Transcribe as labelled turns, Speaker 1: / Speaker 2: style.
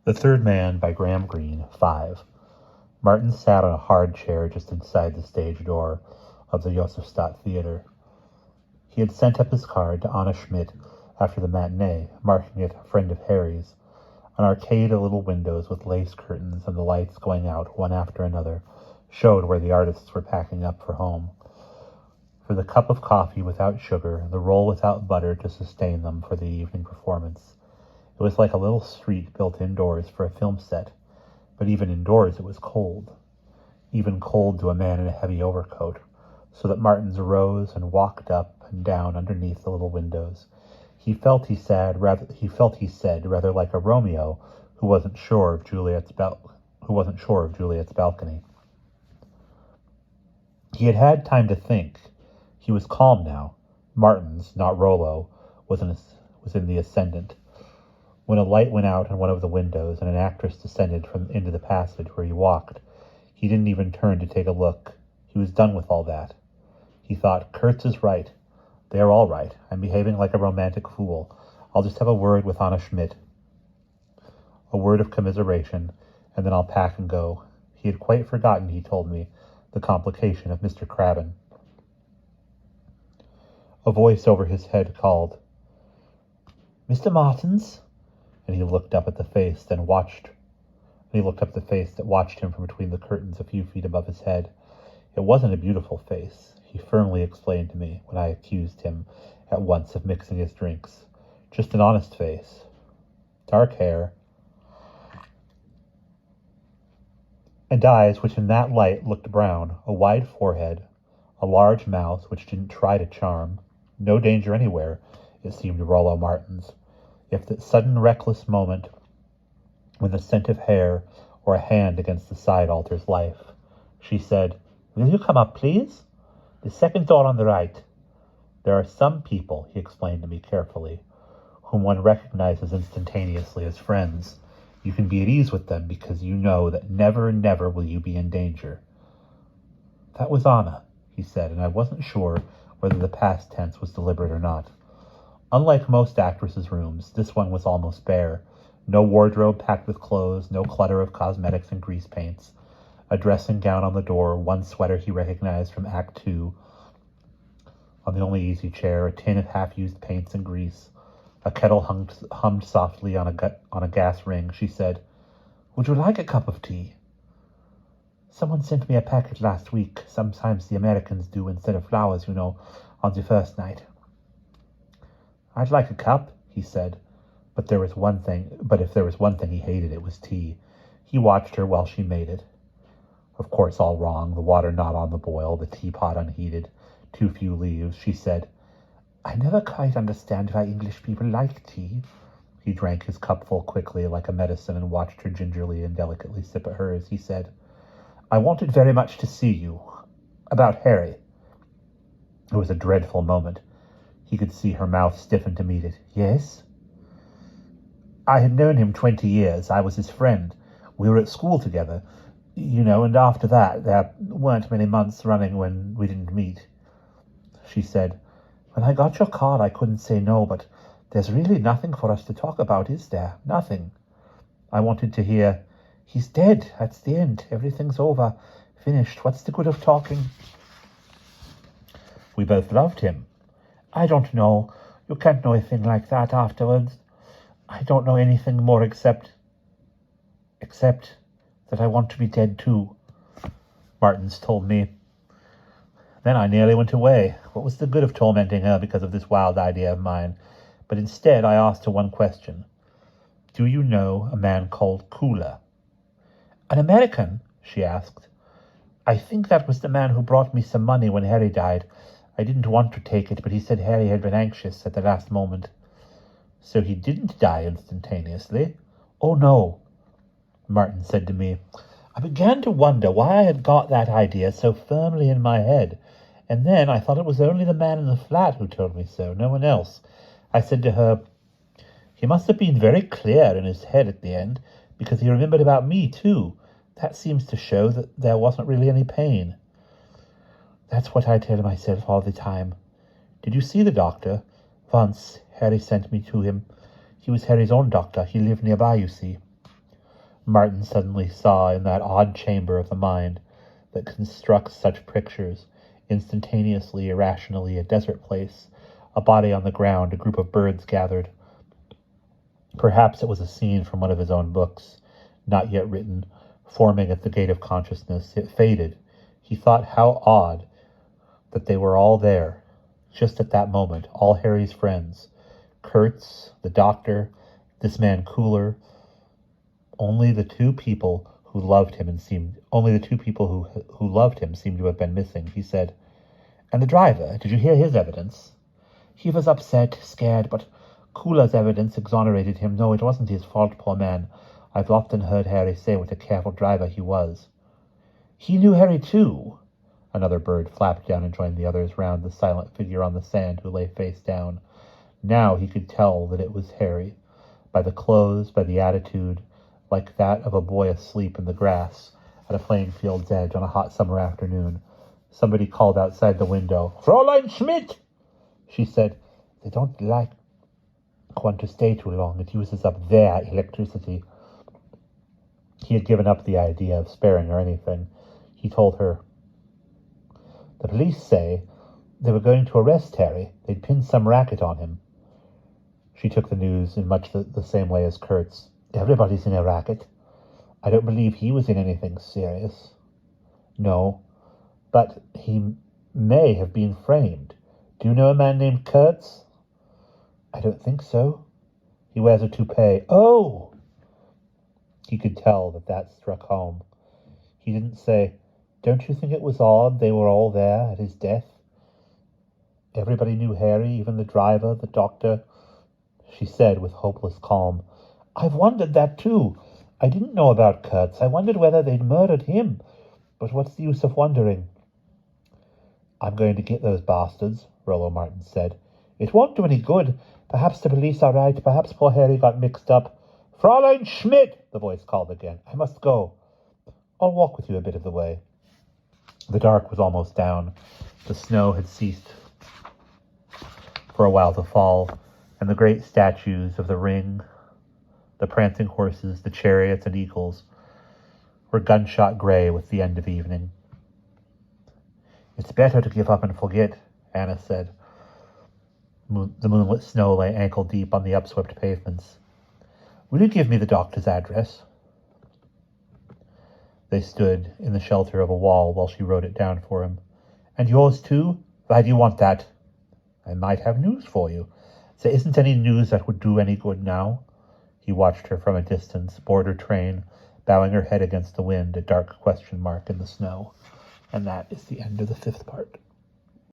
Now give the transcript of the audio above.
Speaker 1: The Third Man by Graham Greene, 5. Martin sat on a hard chair just inside the stage door of the Josefstadt Theater. He had sent up his card to Anna Schmidt after the matinee, marking it a friend of Harry's. An arcade of little windows with lace curtains and the lights going out one after another showed where the artists were packing up for home. For the cup of coffee without sugar, the roll without butter to sustain them for the evening performance. It was like a little street built indoors for a film set, but even indoors it was cold. Even cold to a man in a heavy overcoat, so that Martins rose and walked up and down underneath the little windows. He felt he said rather like a Romeo who wasn't sure of Juliet's balcony. He had had time to think. He was calm now. Martins, not Rollo, was in the ascendant. When a light went out in one of the windows and an actress descended into the passage where he walked, he didn't even turn to take a look. He was done with all that. He thought, Kurtz is right. They are all right. I'm behaving like a romantic fool. I'll just have a word with Anna Schmidt. A word of commiseration, and then I'll pack and go. He had quite forgotten, he told me, the complication of Mr. Crabbin. A voice over his head called, Mr. Martins? And he looked up at the face that watched him from between the curtains a few feet above his head. It wasn't a beautiful face, he firmly explained to me when I accused him at once of mixing his drinks. Just an honest face. Dark hair, and eyes which in that light looked brown, a wide forehead, a large mouth which didn't try to charm. No danger anywhere, it seemed to Rollo Martins. If that sudden reckless moment when the scent of hair or a hand against the side alters life. She said, Will you come up, please? The second door on the right. There are some people, he explained to me carefully, whom one recognizes instantaneously as friends. You can be at ease with them because you know that never, never will you be in danger. That was Anna, he said, and I wasn't sure whether the past tense was deliberate or not. Unlike most actresses' rooms, this one was almost bare. No wardrobe packed with clothes, no clutter of cosmetics and grease paints. A dressing gown on the door, one sweater he recognized from Act 2. On the only easy chair, a tin of half-used paints and grease. A kettle hummed softly on a gas ring. She said, Would you like a cup of tea? Someone sent me a packet last week. Sometimes the Americans do instead of flowers, on the first night. I'd like a cup, he said, but if there was one thing he hated, it was tea. He watched her while she made it. Of course, all wrong, the water not on the boil, the teapot unheated, too few leaves. She said, I never quite understand why English people like tea. He drank his cupful quickly like a medicine and watched her gingerly and delicately sip at hers. He said, I wanted very much to see you. About Harry. It was a dreadful moment. He could see her mouth stiffen to meet it. Yes? I had known him 20 years. I was his friend. We were at school together, and after that, there weren't many months running when we didn't meet. She said, When I got your card, I couldn't say no, but there's really nothing for us to talk about, is there? Nothing. I wanted to hear, He's dead. That's the end. Everything's over. Finished. What's the good of talking? We both loved him. I don't know. You can't know a thing like that afterwards. I don't know anything more except that I want to be dead too, Martins told me. Then I nearly went away. What was the good of tormenting her because of this wild idea of mine? But instead I asked her one question. Do you know a man called Kula? An American? She asked. I think that was the man who brought me some money when Harry died. I didn't want to take it, but he said Harry had been anxious at the last moment. So he didn't die instantaneously? Oh, no, Martin said to me. I began to wonder why I had got that idea so firmly in my head, and then I thought it was only the man in the flat who told me so, no one else. I said to her, He must have been very clear in his head at the end, because he remembered about me, too. That seems to show that there wasn't really any pain. That's what I tell myself all the time. Did you see the doctor? Once, Harry sent me to him. He was Harry's own doctor. He lived nearby, you see. Martin suddenly saw in that odd chamber of the mind that constructs such pictures, instantaneously, irrationally, a desert place, a body on the ground, a group of birds gathered. Perhaps it was a scene from one of his own books, not yet written, forming at the gate of consciousness. It faded. He thought how odd that they were all there, just at that moment, all Harry's friends. Kurtz, the doctor, this man Cooler, only the two people who loved him seemed to have been missing. He said, "And the driver, did you hear his evidence?" "He was upset, scared, but Cooler's evidence exonerated him. No, it wasn't his fault, poor man. I've often heard Harry say what a careful driver he was." "He knew Harry too." Another bird flapped down and joined the others round the silent figure on the sand who lay face down. Now he could tell that it was Harry, by the clothes, by the attitude, like that of a boy asleep in the grass at a playing field's edge on a hot summer afternoon. Somebody called outside the window. "Fräulein Schmidt!" She said, "They don't like one to stay too long. It uses up their electricity." He had given up the idea of sparing her anything. He told her, "The police say they were going to arrest Harry. They'd pinned some racket on him." She took the news in much the same way as Kurtz. "Everybody's in a racket. I don't believe he was in anything serious." "No, but he may have been framed. Do you know a man named Kurtz?" "I don't think so." "He wears a toupee." "Oh!" He could tell that struck home. He didn't say, "Don't you think it was odd they were all there at his death? Everybody knew Harry, even the driver, the doctor." She said with hopeless calm, "I've wondered that too. I didn't know about Kurtz. I wondered whether they'd murdered him. But what's the use of wondering?" "I'm going to get those bastards," Rollo Martin said. "It won't do any good. Perhaps the police are right. Perhaps poor Harry got mixed up." "Fräulein Schmidt!" the voice called again. "I must go. I'll walk with you a bit of the way." The dark was almost down. The snow had ceased for a while to fall, and the great statues of the ring, the prancing horses, the chariots and eagles, were gunshot gray with the end of evening. "It's better to give up and forget," Anna said. The moonlit snow lay ankle-deep on the upswept pavements. "Will you give me the doctor's address?" They stood in the shelter of a wall while she wrote it down for him. "And yours too? Why do you want that?" "I might have news for you." "There isn't any news that would do any good now." He watched her from a distance, board her train, bowing her head against the wind, a dark question mark in the snow. And that is the end of the 5th part.